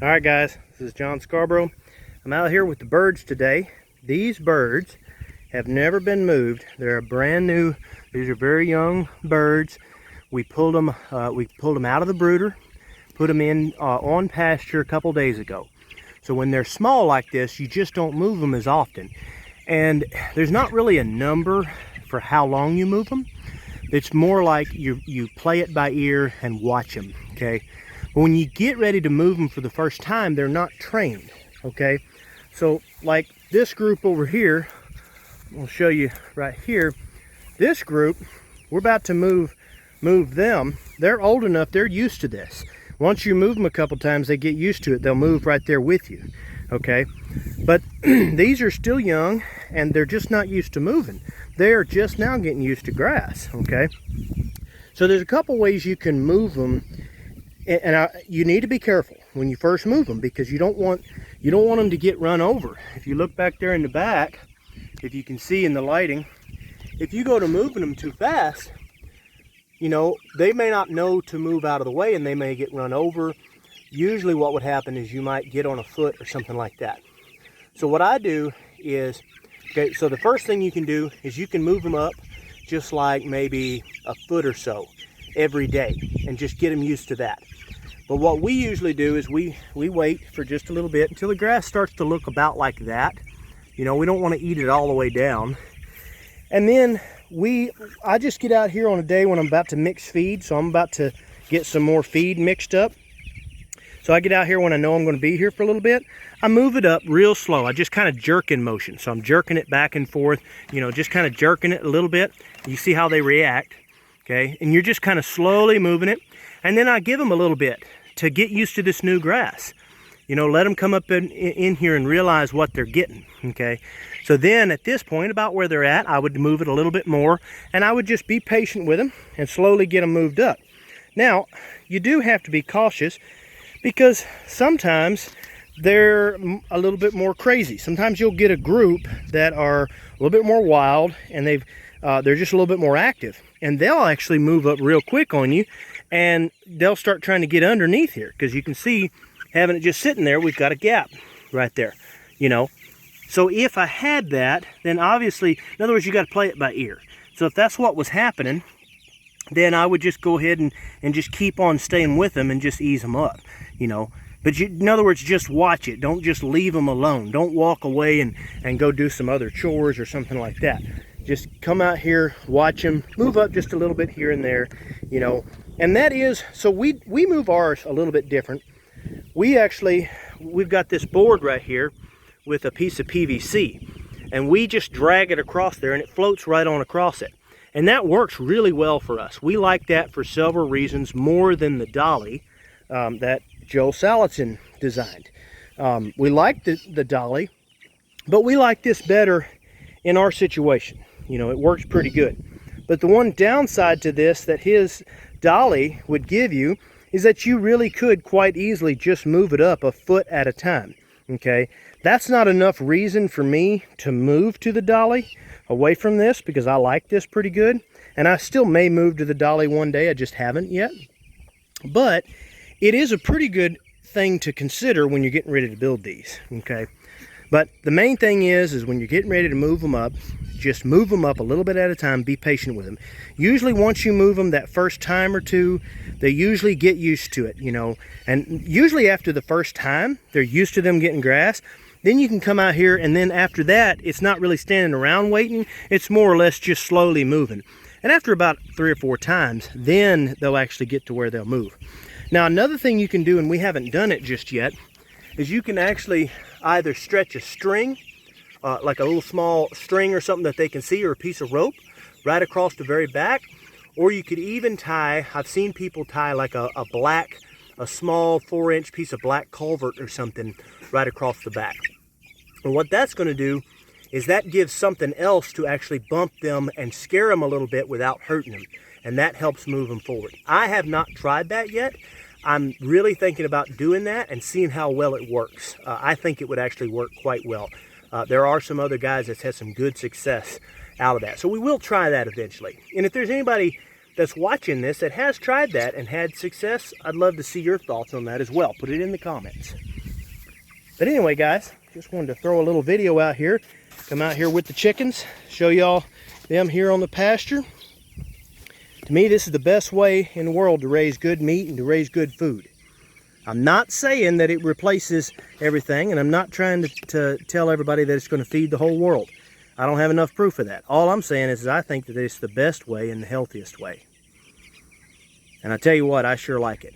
All right, guys, this is John Scarborough. I'm out here with the birds today. These birds have never been moved. They're brand new. These are very young birds. We pulled them out of the brooder, put them in on pasture a couple days ago. So when they're small like this, you just don't move them as often. And there's not really a number for how long you move them. It's more like you play it by ear and watch them, okay? But when you get ready to move them for the first time, they're not trained, okay? So like this group over here, I'll show you right here. This group, we're about to move them. They're old enough, they're used to this. Once you move them a couple times, they get used to it. They'll move right there with you, okay? But these are still young and they're just not used to moving. They're just now getting used to grass, okay? So there's a couple ways you can move them. And you need to be careful when you first move them, because you don't want them to get run over. If you look back there in the back, if you can see in the lighting, if you go to moving them too fast, you know, they may not know to move out of the way and they may get run over. Usually what would happen is you might get on a foot or something like that. So what I do is, okay, so the first thing you can do is you can move them up just like maybe a foot or so every day and just get them used to that. But what we usually do is we wait for just a little bit until the grass starts to look about like that. You know, we don't want to eat it all the way down. And then I just get out here on a day when I'm about to mix feed. So I'm about to get some more feed mixed up. So I get out here when I know I'm going to be here for a little bit. I move it up real slow. I just kind of jerk in motion. So I'm jerking it back and forth, you know, just kind of jerking it a little bit. You see how they react, okay? And you're just kind of slowly moving it. And then I give them a little bit to get used to this new grass. You know, let them come up in here and realize what they're getting, okay? So then at this point, about where they're at, I would move it a little bit more, and I would just be patient with them and slowly get them moved up. Now, you do have to be cautious because sometimes they're a little bit more crazy. Sometimes you'll get a group that are a little bit more wild and they're just a little bit more active, and they'll actually move up real quick on you and they'll start trying to get underneath here, because you can see, having it just sitting there, we've got a gap right there, you know. So if I had that, then obviously, in other words, you got to play it by ear. So if that's what was happening, then I would just go ahead and just keep on staying with them and just ease them up, you know. But in other words, just watch it. Don't just leave them alone. Don't walk away and go do some other chores or something like that. Just come out here, watch them, move up just a little bit here and there, you know. And that is, so we move ours a little bit different. We've got this board right here with a piece of PVC, and we just drag it across there and it floats right on across it. And that works really well for us. We like that for several reasons, more than the dolly that Joe Salatin designed. We like the dolly, but we like this better in our situation. You know, it works pretty good. But the one downside to this that his dolly would give you is that you really could quite easily just move it up a foot at a time, okay? That's not enough reason for me to move to the dolly away from this, because I like this pretty good, and I still may move to the dolly one day. I just haven't yet. But it is a pretty good thing to consider when you're getting ready to build these, okay? But the main thing is when you're getting ready to move them up, just move them up a little bit at a time. Be patient with them. Usually once you move them that first time or two, they usually get used to it, you know. And usually after the first time, they're used to them getting grass. Then you can come out here, and then after that, it's not really standing around waiting. It's more or less just slowly moving. And after about 3 or 4 times, then they'll actually get to where they'll move. Now, another thing you can do, and we haven't done it just yet, is you can actually either stretch a string, like a little small string or something that they can see, or a piece of rope right across the very back, or you could even tie, I've seen people tie like a small 4-inch piece of black culvert or something right across the back. And what that's going to do is that gives something else to actually bump them and scare them a little bit without hurting them, and that helps move them forward. I have not tried that yet. I'm really thinking about doing that and seeing how well it works. I think it would actually work quite well. There are some other guys that's had some good success out of that. So we will try that eventually. And if there's anybody that's watching this that has tried that and had success, I'd love to see your thoughts on that as well. Put it in the comments. But anyway, guys, just wanted to throw a little video out here. Come out here with the chickens, show y'all them here on the pasture. To me, this is the best way in the world to raise good meat and to raise good food. I'm not saying that it replaces everything, and I'm not trying to tell everybody that it's going to feed the whole world. I don't have enough proof of that. All I'm saying is I think that it's the best way and the healthiest way. And I tell you what, I sure like it.